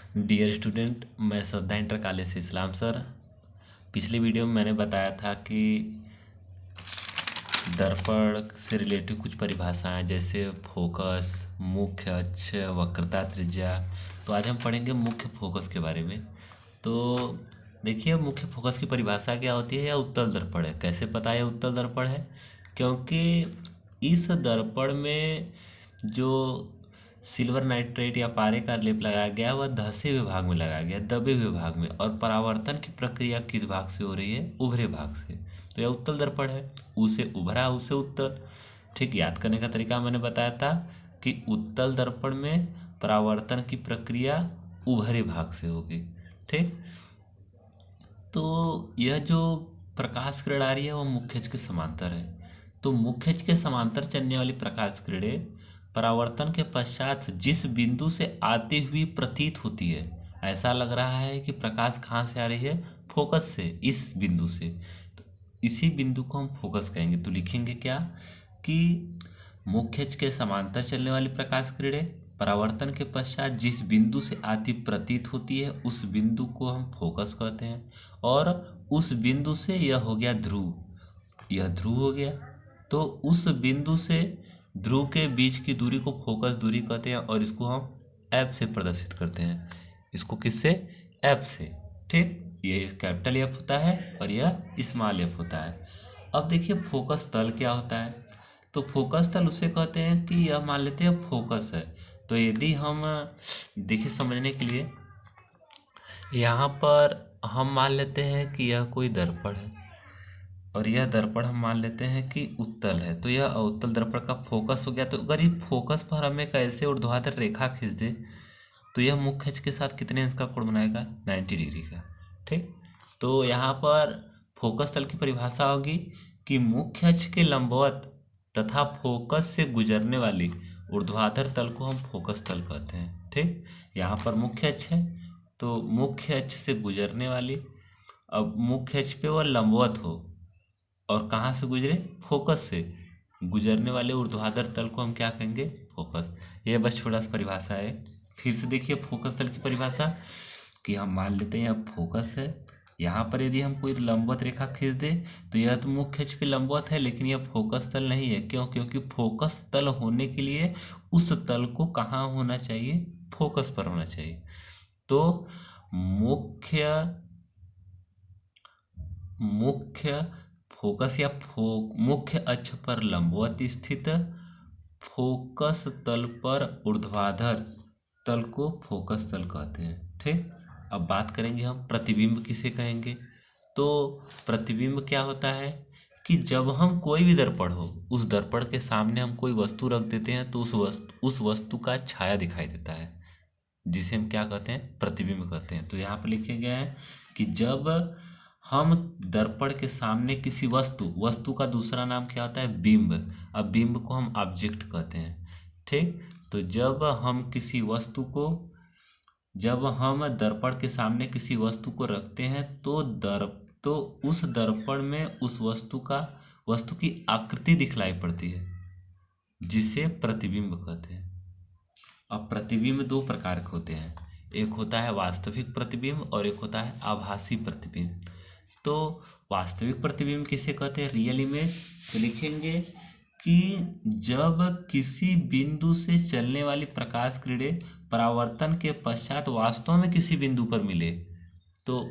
Dear student, मैं श्रद्धा inter college से इस्लाम sir. पिछले वीडियो में मैंने बताया था कि दर्पण से रिलेटिव कुछ परिभाषाएं जैसे फोकस, मुख्य अक्ष, वक्रता, त्रिज्या। तो आज हम पढ़ेंगे मुख्य फोकस के बारे में। तो देखिए, मुख्य फोकस की परिभाषा क्या होती है या उत्तल दर्पण है। कैसे पता है उत्तल दर्पण है? क्योंकि इस दर्पण में जो सिल्वर नाइट्रेट या पारे का लेप लगाया गया वह धसे हुए भाग में लगाया गया, दबे हुए भाग में। और परावर्तन की प्रक्रिया किस भाग से हो रही है? उभरे भाग से। तो यह उत्तल दर्पण है। उसे उभरा, उसे उत्तल। ठीक, याद करने का तरीका मैंने बताया था कि उत्तल दर्पण में परावर्तन की प्रक्रिया उभरे भाग से होगी। ठीक, तो यह जो प्रकाश किरण आ रही है वह मुख्य अक्ष के समांतर है। तो मुख्य अक्ष के समांतर चलने वाली प्रकाश किरणें परावर्तन के पश्चात जिस बिंदु से आती हुई प्रतीत होती है, ऐसा लग रहा है कि प्रकाश कहाँ से आ रही है? फोकस से, इस बिंदु से। तो इसी बिंदु को हम फोकस कहेंगे। तो लिखेंगे क्या कि मुख्य अक्ष के समांतर चलने वाली प्रकाश किरणें परावर्तन के पश्चात जिस बिंदु से आती प्रतीत होती है उस बिंदु को हम फोकस कहते हैं। और उस बिंदु से यह हो गया ध्रुव, यह ध्रुव हो गया। तो उस बिंदु से ध्रुव के बीच की दूरी को फोकस दूरी कहते हैं और इसको हम एफ से प्रदर्शित करते हैं। इसको किससे? एफ से। ठीक, ये कैपिटल एफ होता है और यह स्मॉल एफ होता है। अब देखिए फोकस तल क्या होता है। तो फोकस तल उसे कहते हैं कि यह मान लेते हैं फोकस है। तो यदि हम देखिए समझने के लिए यहाँ पर हम मान लेते हैं कि यह कोई दर्पण है और यह दर्पण हम मान लेते हैं कि उत्तल है। तो यह उत्तल दर्पण का फोकस हो गया। तो अगर ये फोकस पर हमें कैसे ऊर्ध्वाधर रेखा खींच दे तो यह मुख्य अक्ष के साथ कितने अंश का कोण बनाएगा? 90 डिग्री का। ठीक, तो यहाँ पर फोकस तल की परिभाषा होगी कि मुख्य अक्ष के लंबवत तथा फोकस से गुजरने वाली ऊर्ध्वाधर तल को हम फोकस तल कहते हैं। ठीक, यहाँ पर मुख्य अक्ष है तो मुख्य अक्ष से गुजरने वाली, अब मुख्य अक्ष पे वह लंबवत हो और कहाँ से गुजरे? फोकस से गुजरने वाले ऊर्ध्वाधर तल को हम क्या कहेंगे? फोकस। यह बस छोटा सा परिभाषा है। फिर से देखिए फोकस तल की परिभाषा कि हम मान लेते हैं यह फोकस है। यहाँ पर यदि हम कोई लंबवत रेखा खींच दे तो यह तो मुख्य अक्ष पे लंबवत है, लेकिन यह फोकस तल नहीं है। क्यों? क्योंकि फोकस तल होने के लिए उस तल को कहाँ होना चाहिए? फोकस पर होना चाहिए। तो मुख्य फोकस या मुख्य अक्ष पर लंबवत स्थित फोकस तल पर ऊर्ध्वाधर तल को फोकस तल कहते हैं। ठीक, अब बात करेंगे हम प्रतिबिंब किसे कहेंगे। तो प्रतिबिंब क्या होता है कि जब हम कोई भी दर्पण हो उस दर्पण के सामने हम कोई वस्तु रख देते हैं तो उस वस्तु का छाया दिखाई देता है, जिसे हम क्या कहते हैं? प्रतिबिंब कहते हैं। तो यहाँ पर लिखे गए हैं कि जब हम दर्पण के सामने किसी वस्तु का दूसरा नाम क्या होता है? बिंब। अब बिंब को हम ऑब्जेक्ट कहते हैं। ठीक, तो जब हम दर्पण के सामने किसी वस्तु को रखते हैं तो उस दर्पण में उस वस्तु की आकृति दिखलाई पड़ती है, जिसे प्रतिबिंब कहते हैं। अब प्रतिबिंब दो प्रकार के होते हैं, एक होता है वास्तविक प्रतिबिंब और एक होता है आभासी प्रतिबिंब। तो वास्तविक प्रतिबिंब किसे कहते हैं? Real image. तो लिखेंगे कि जब किसी बिंदु से चलने वाली प्रकाश किरणें परावर्तन के पश्चात वास्तव में किसी बिंदु पर मिले तो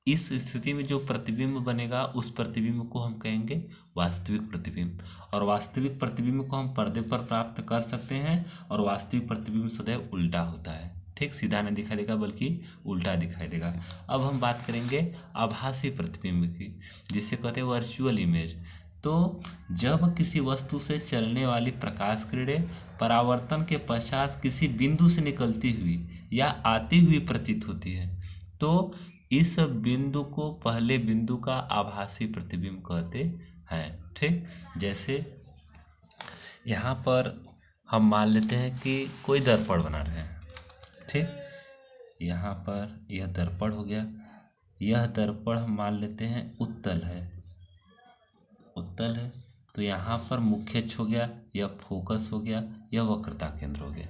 इस स्थिति में जो प्रतिबिंब बनेगा उस प्रतिबिंब को हम कहेंगे वास्तविक प्रतिबिंब। और वास्तविक प्रतिबिंब को हम पर्दे पर प्राप्त कर सकते हैं और वास्तविक प्रतिबिंब सदैव उल्टा होता है। ठीक, सीधा नहीं दिखाई देगा बल्कि उल्टा दिखाई देगा। अब हम बात करेंगे आभासी प्रतिबिंब की, जिसे कहते हैं वर्चुअल इमेज। तो जब किसी वस्तु से चलने वाली प्रकाश किरणें परावर्तन के पश्चात किसी बिंदु से निकलती हुई या आती हुई प्रतीत होती है तो इस बिंदु को पहले बिंदु का आभासी प्रतिबिंब कहते हैं। ठीक, जैसे यहाँ पर हम मान लेते हैं कि कोई दर्पण बना रहे हैं। ठीक, यहाँ पर यह दर्पण हो गया। यह दर्पण हम मान लेते हैं उत्तल है, उत्तल है। तो यहाँ पर मुख्य अक्ष हो गया, यह फोकस हो गया, यह वक्रता केंद्र हो गया।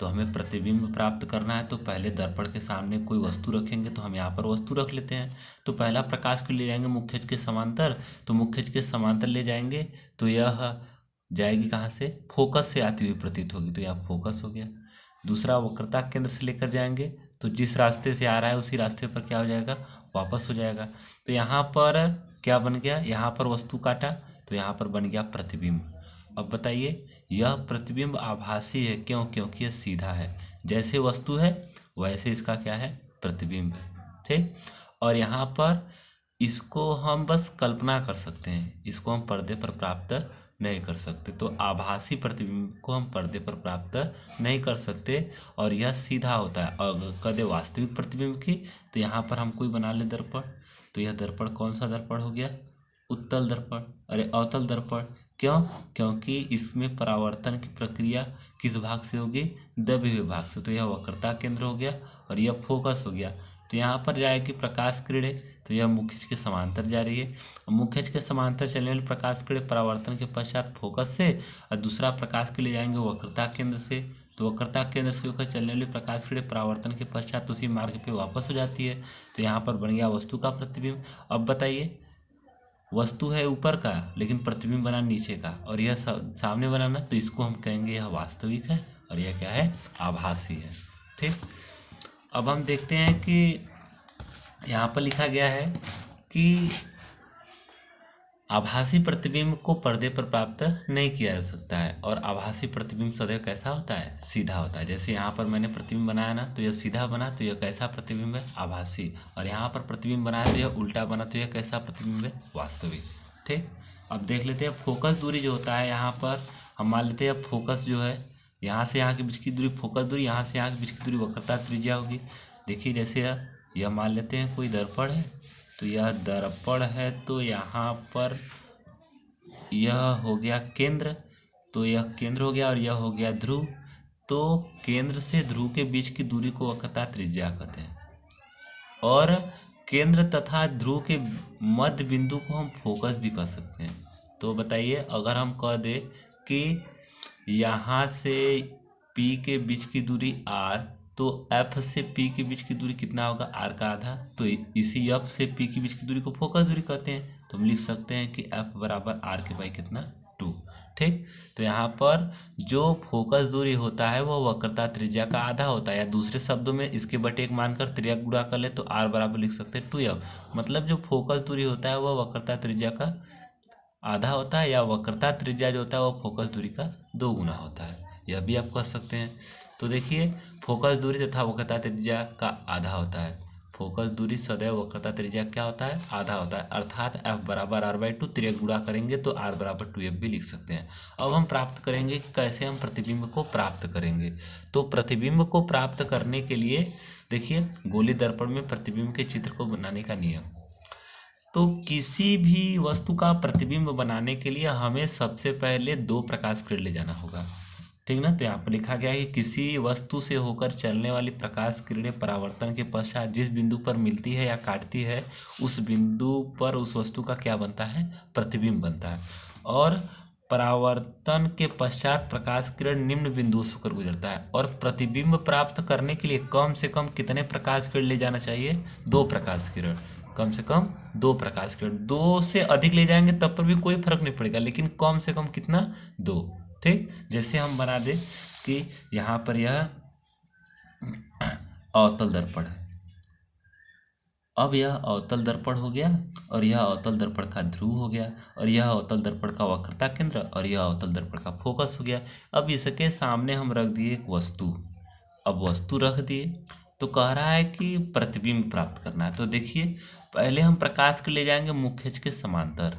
तो हमें प्रतिबिंब प्राप्त करना है तो पहले दर्पण के सामने कोई वस्तु रखेंगे, तो हम यहाँ पर वस्तु रख लेते हैं। तो पहला प्रकाश को ले जाएंगे मुख्य अक्ष के समांतर, तो मुख्य अक्ष के समांतर ले जाएंगे तो यह जाएगी कहाँ से, फोकस से आती हुई प्रतीत होगी, तो यहाँ फोकस हो गया। दूसरा वक्रता केंद्र से लेकर जाएंगे तो जिस रास्ते से आ रहा है उसी रास्ते पर क्या हो जाएगा, वापस हो जाएगा। तो यहाँ पर क्या बन गया, यहाँ पर वस्तु काटा तो यहाँ पर बन गया प्रतिबिंब। अब बताइए, यह प्रतिबिंब आभासी है, क्यों, क्योंकि यह सीधा है, जैसे वस्तु है वैसे इसका क्या है, प्रतिबिंब है। ठीक, और यहाँ पर इसको हम बस कल्पना कर सकते हैं, इसको हम पर्दे पर प्राप्त नहीं कर सकते। तो आभासी प्रतिबिंब को हम पर्दे पर प्राप्त नहीं कर सकते और यह सीधा होता है। और कदे वास्तविक प्रतिबिंब की, तो यहाँ पर हम कोई बना ले दर्पण, तो यह दर्पण कौन सा दर्पण हो गया, उत्तल दर्पण, अरे अवतल दर्पण। क्यों, क्योंकि इसमें परावर्तन की प्रक्रिया किस भाग से होगी, दबे हुए भाग से। तो यह वक्रता केंद्र हो गया और यह फोकस हो गया। तो यहाँ पर जाएगी प्रकाश किरणें, तो यह मुख्य अक्ष के समांतर जा रही है। मुख्य अक्ष के समांतर चलने वाली प्रकाश किरणें परावर्तन के पश्चात फोकस से और दूसरा प्रकाश के लिए जाएंगे वक्रता केंद्र से। तो वक्रता केंद्र से होकर चलने वाली प्रकाश किरणें परावर्तन के पश्चात उसी मार्ग पे वापस हो जाती है। तो यहाँ पर बन गया वस्तु का प्रतिबिंब। अब बताइए, वस्तु है ऊपर का लेकिन प्रतिबिंब बना नीचे का, और यह सामने बनाना, तो इसको हम कहेंगे यह वास्तविक है और यह क्या है, आभासी है। ठीक, अब हम देखते हैं कि यहाँ पर लिखा गया है कि आभासी प्रतिबिंब को पर्दे पर प्राप्त नहीं किया जा सकता है, और आभासी प्रतिबिंब सदैव कैसा होता है, सीधा होता है। जैसे यहाँ पर मैंने प्रतिबिंब बनाया ना, तो यह सीधा बना, तो यह कैसा प्रतिबिंब है, आभासी। और यहाँ पर प्रतिबिंब बनाया तो यह उल्टा बना, तो यह कैसा प्रतिबिंब है, वास्तविक। ठीक, अब देख लेते हैं फोकस दूरी जो होता है, यहाँ पर हम मान लेते हैं फोकस जो है, यहाँ से यहाँ के बीच की दूरी फोकस दूरी, यहाँ से यहाँ के बीच की दूरी वक्रता त्रिज्या होगी। देखिए जैसे यह मान लेते हैं कोई दर्पण है, तो यह दर्पण है, तो यहाँ पर यह हो गया केंद्र, तो यह केंद्र हो गया और यह हो गया ध्रुव। तो केंद्र से ध्रुव के बीच की दूरी को वक्रता त्रिज्या कहते हैं, और केंद्र तथा ध्रुव के मध्य बिंदु को हम फोकस भी कह सकते हैं। तो बताइए, अगर हम कह दें कि यहाँ से P के बीच की दूरी R, तो F से P के बीच की दूरी कितना होगा, R का आधा। तो इसी F से P के बीच की दूरी को फोकस दूरी कहते हैं। तो हम लिख सकते हैं कि F बराबर R के बाई कितना, 2। ठीक, तो यहाँ पर जो फोकस दूरी होता है वो वक्रता त्रिज्या का आधा होता है, या दूसरे शब्दों में इसके बटे एक मानकर त्रिज्या गुणा कर ले तो R बराबर लिख सकते हैं 2F। मतलब जो फोकस दूरी होता है वह वक्रता त्रिज्या का आधा होता है, या वक्रता त्रिज्या जो होता है वह फोकस दूरी का 2 गुना होता है, यह भी आप कह सकते हैं। तो देखिए, फोकस दूरी तथा वक्रता त्रिज्या का आधा होता है। फोकस दूरी सदैव वक्रता त्रिज्या क्या होता है, आधा होता है, अर्थात F बराबर R/2, त्रिज्या गुणा करेंगे तो R बराबर 2F भी लिख सकते हैं। अब हम प्राप्त करेंगे कि कैसे हम प्रतिबिंब को प्राप्त करेंगे। तो प्रतिबिंब को प्राप्त करने के लिए देखिए, गोली दर्पण में प्रतिबिंब के चित्र को बनाने का नियम। तो किसी भी वस्तु का प्रतिबिंब बनाने के लिए हमें सबसे पहले 2 प्रकाश किरण ले जाना होगा। ठीक ना, तो यहाँ पर लिखा गया है कि किसी वस्तु से होकर चलने वाली प्रकाश किरणें परावर्तन के पश्चात जिस बिंदु पर मिलती है या काटती है, उस बिंदु पर उस वस्तु का क्या बनता है, प्रतिबिंब बनता है। और परावर्तन के पश्चात प्रकाश किरण निम्न बिंदु से होकर गुजरता है। और प्रतिबिंब प्राप्त करने के लिए कम से कम कितने प्रकाश किरण ले जाना चाहिए, 2 प्रकाश किरण, कम से कम 2 प्रकाश किरण। 2 से अधिक ले जाएंगे तब पर भी कोई फर्क नहीं पड़ेगा, लेकिन कम से कम कितना, 2। ठीक, जैसे हम बना दें कि यहाँ पर यह अवतल दर्पण है। अब यह अवतल दर्पण हो गया, और यह अवतल दर्पण का ध्रुव हो गया, और यह अवतल दर्पण का वक्रता केंद्र, और यह अवतल दर्पण का फोकस हो गया। अब इसके सामने हम रख दिए एक वस्तु। अब वस्तु रख दिए तो कह रहा है कि प्रतिबिंब प्राप्त करना है। तो देखिए, पहले हम प्रकाश को ले जाएंगे मुख्य अक्ष के समांतर।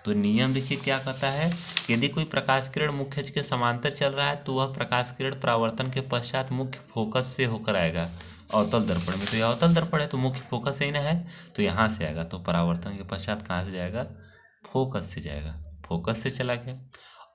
तो नियम देखिए क्या कहता है, यदि कोई प्रकाश किरण मुख्य अक्ष के समांतर चल रहा है तो वह प्रकाश किरण परावर्तन के पश्चात मुख्य फोकस से होकर आएगा अवतल दर्पण में। तो यह अवतल दर्पण है तो मुख्य फोकस ही ना है, तो यहाँ से आएगा। तो परावर्तन के पश्चात कहाँ से जाएगा, फोकस से जाएगा, फोकस से चला गया।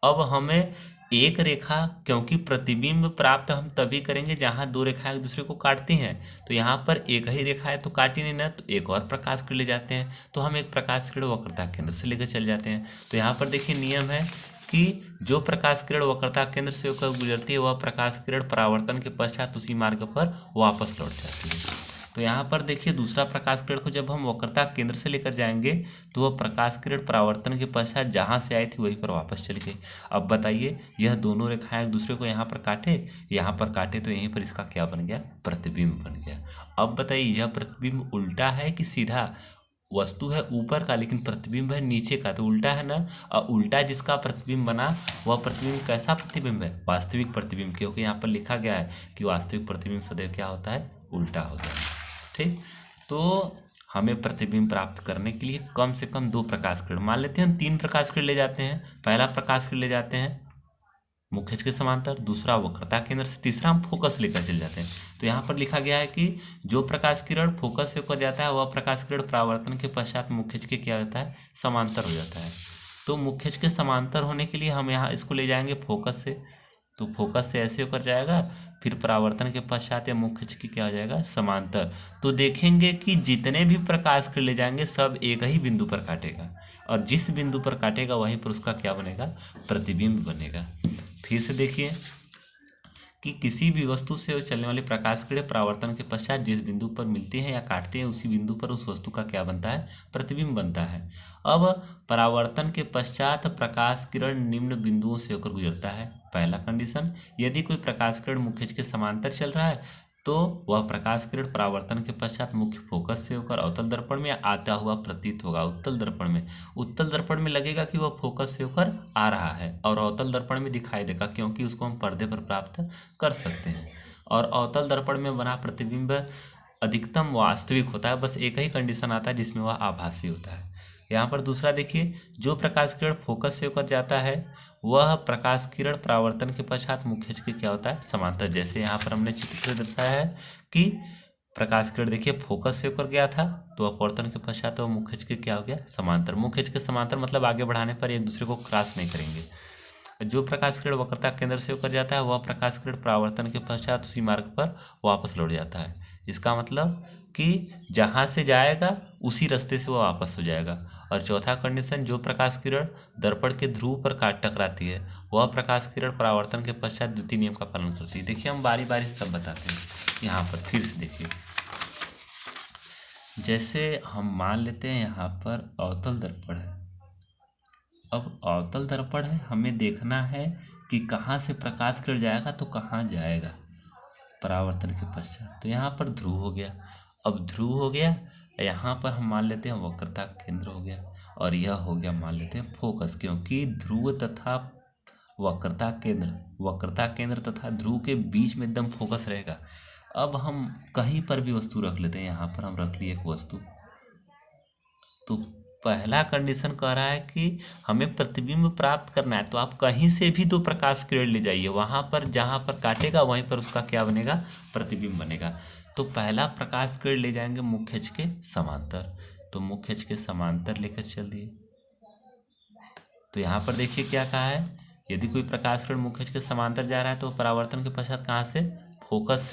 अब हमें एक रेखा, क्योंकि प्रतिबिंब प्राप्त हम तभी करेंगे जहाँ 2 रेखाएं एक दूसरे को काटती हैं, तो यहाँ पर एक ही रेखा है तो काटी नहीं ना, तो एक और प्रकाश किरण ले जाते हैं। तो हम एक प्रकाश किरण वक्रता केंद्र से लेकर चले जाते हैं। तो यहाँ पर देखिए नियम है कि जो प्रकाश किरण वक्रता केंद्र से होकर गुजरती है वह प्रकाश किरण परावर्तन के पश्चात उसी मार्ग पर वापस लौट जाती है। तो यहाँ पर देखिए दूसरा प्रकाश किरण को जब हम वक्रता केंद्र से लेकर जाएंगे तो वह प्रकाश किरण परावर्तन के पश्चात जहाँ से आई थी वहीं पर वापस चली गई। अब बताइए, यह दोनों रेखाएं एक दूसरे को यहाँ पर काटे तो यहीं पर इसका क्या बन गया, प्रतिबिंब बन गया। अब बताइए, यह प्रतिबिंब उल्टा है कि सीधा? वस्तु है ऊपर का लेकिन प्रतिबिंब है नीचे का, तो उल्टा है ना। और उल्टा जिसका प्रतिबिंब बना वह प्रतिबिंब कैसा प्रतिबिंब है, वास्तविक प्रतिबिंब, क्योंकि यहाँ पर लिखा गया है कि वास्तविक प्रतिबिंब सदैव क्या होता है, उल्टा होता है। ठीक, तो हमें प्रतिबिंब प्राप्त करने के लिए कम से कम 2 प्रकाश किरण, मान लेते हैं हम 3 प्रकाश किरण ले जाते हैं। पहला प्रकाश किरण ले जाते हैं मुख्यच के समांतर, दूसरा वक्रता केंद्र से, तीसरा हम फोकस लेकर चले जाते हैं। तो यहाँ पर लिखा गया है कि जो प्रकाश किरण फोकस से होकर जाता है वह प्रकाश किरण परावर्तन के पश्चात मुख्यच के क्या होता है, समांतर हो जाता है। तो मुख्यच के समांतर होने के लिए हम यहाँ इसको ले जाएंगे फोकस से, तो फोकस से ऐसे होकर जाएगा, फिर परावर्तन के पश्चात या मुख्यच की क्या हो जाएगा, समांतर। तो देखेंगे कि जितने भी प्रकाश किरण ले जाएंगे सब एक ही बिंदु पर काटेगा, और जिस बिंदु पर काटेगा वहीं पर उसका क्या बनेगा, प्रतिबिंब बनेगा। फिर से देखिए कि किसी भी वस्तु से चलने वाली प्रकाश किरण परावर्तन के पश्चात जिस बिंदु पर मिलती हैं या काटती हैं उसी बिंदु पर उस वस्तु का क्या बनता है, प्रतिबिंब बनता है। अब परावर्तन के पश्चात प्रकाश किरण निम्न बिंदुओं से होकर गुजरता है। पहला कंडीशन, यदि कोई प्रकाश किरण मुख्यच के समांतर चल रहा है तो वह प्रकाश किरण परावर्तन के पश्चात मुख्य फोकस से होकर अवतल दर्पण में आता हुआ प्रतीत होगा। उत्तल दर्पण में लगेगा कि वह फोकस से होकर आ रहा है, और अवतल दर्पण में दिखाई देगा क्योंकि उसको हम पर्दे पर प्राप्त कर सकते हैं। और अवतल दर्पण में बना प्रतिबिंब अधिकतम वास्तविक होता है, बस एक ही कंडीशन आता है जिसमें वह आभासी होता है। यहाँ पर दूसरा देखिए, जो प्रकाश किरण फोकस से होकर जाता है वह प्रकाश किरण परावर्तन के पश्चात मुख्यच के क्या होता है, समांतर। जैसे यहाँ पर हमने चित्र से दर्शाया है कि प्रकाश किरण देखिए फोकस से होकर गया था तो अपवर्तन के पश्चात वह मुख्यच के क्या हो गया, समांतर। मुख्यच के समांतर मतलब आगे बढ़ाने पर एक दूसरे को क्रॉस नहीं करेंगे। जो प्रकाश किरण वक्रता केंद्र से होकर जाता है वह प्रकाश किरण परावर्तन के पश्चात उसी मार्ग पर वापस लौट जाता है। इसका मतलब कि जहाँ से जाएगा उसी रास्ते से वो वापस हो जाएगा। और चौथा कंडीशन, जो प्रकाश किरण दर्पण के ध्रुव पर टकराती है वह प्रकाश किरण परावर्तन के पश्चात द्वितीय नियम का पालन करती है। देखिए हम बारी बारी सब बताते हैं। यहाँ पर फिर से देखिए, जैसे हम मान लेते हैं यहाँ पर अवतल दर्पण है। अब अवतल दर्पण है, हमें देखना है कि कहाँ से प्रकाश किरण जाएगा तो कहाँ जाएगा परावर्तन के पश्चात। तो यहाँ पर ध्रुव हो गया। अब ध्रुव हो गया, यहाँ पर हम मान लेते हैं वक्रता केंद्र हो गया, और यह हो गया मान लेते हैं फोकस, क्योंकि ध्रुव तथा वक्रता केंद्र तथा ध्रुव के बीच में एकदम फोकस रहेगा। अब हम कहीं पर भी वस्तु रख लेते हैं, यहाँ पर हम रख लिए एक वस्तु। तो पहला कंडीशन कह रहा है कि हमें प्रतिबिंब प्राप्त करना है, तो आप कहीं से भी 2 प्रकाश किरण ले जाइए, वहाँ पर जहाँ पर काटेगा वहीं पर उसका क्या बनेगा, प्रतिबिंब बनेगा। तो पहला प्रकाश किरण ले जाएंगे मुख्यच के समांतर, तो मुख्यच के समांतर लेकर चल दिए। तो यहाँ पर देखिए क्या कहा है, यदि कोई प्रकाश किरण मुख्यच के समांतर जा रहा है तो परावर्तन के पश्चात कहाँ से, फोकस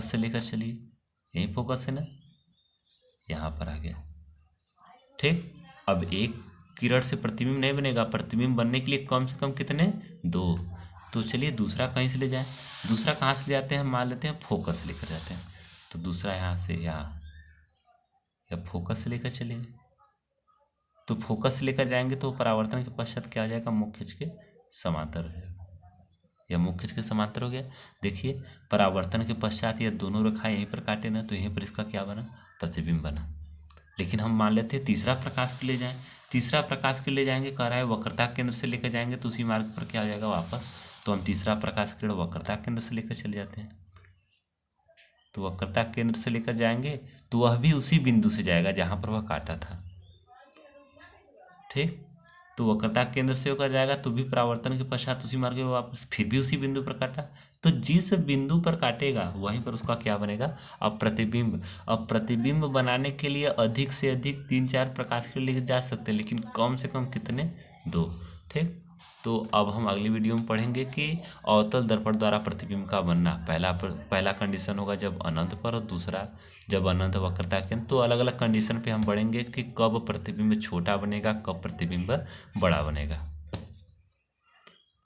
से लेकर चलिए। यही फोकस है ना, यहाँ पर आ गया। ठीक, अब एक किरण से प्रतिबिंब नहीं बनेगा, प्रतिबिंब बनने के लिए कम से कम कितने, 2। तो चलिए दूसरा कहीं से ले जाएं। दूसरा कहाँ से ले जाते हैं, हम मान लेते हैं फोकस से लेकर जाते हैं। तो दूसरा यहाँ से यहाँ या फोकस से लेकर चलेंगे। तो फोकस से लेकर जाएंगे तो परावर्तन के पश्चात क्या हो जाएगा, मुख्यच के समांतर हो जाएगा, या मुख्यच के समांतर हो गया। देखिए परावर्तन के पश्चात ये दोनों रेखाएं यहीं पर काटे ना, तो यहीं पर इसका क्या बना, प्रतिबिंब बना। लेकिन हम मान लेते हैं तीसरा प्रकाश के ले जाएं। तीसरा प्रकाश के ले जाएंगे, कह रहा है वक्रता केंद्र से लेकर जाएंगे तो उसी मार्ग पर क्या हो जाएगा वापस। तो हम तीसरा प्रकाश किरण वक्रता केंद्र से लेकर चले जाते हैं। तो वक्रता केंद्र से लेकर जाएंगे तो वह भी उसी बिंदु से जाएगा जहाँ पर वह काटा था। ठीक, तो वक्रता केंद्र से होकर जाएगा तो भी परावर्तन के पश्चात उसी मार्ग में वापस, फिर भी उसी बिंदु पर काटा। तो जिस बिंदु पर काटेगा वहीं पर उसका क्या बनेगा, अब प्रतिबिंब। अब प्रतिबिंब बनाने के लिए अधिक से अधिक 3-4 प्रकाश किरण लेकर जा सकते हैं, लेकिन कम से कम कितने, 2। ठीक, तो अब हम अगली वीडियो में पढ़ेंगे कि अवतल दर्पण द्वारा प्रतिबिंब का बनना। पहला कंडीशन होगा जब अनंत पर, और दूसरा जब अनंत वक्रता केंद्र। तो अलग अलग कंडीशन पे हम पढ़ेंगे कि कब प्रतिबिंब छोटा बनेगा, कब प्रतिबिंब बड़ा बनेगा।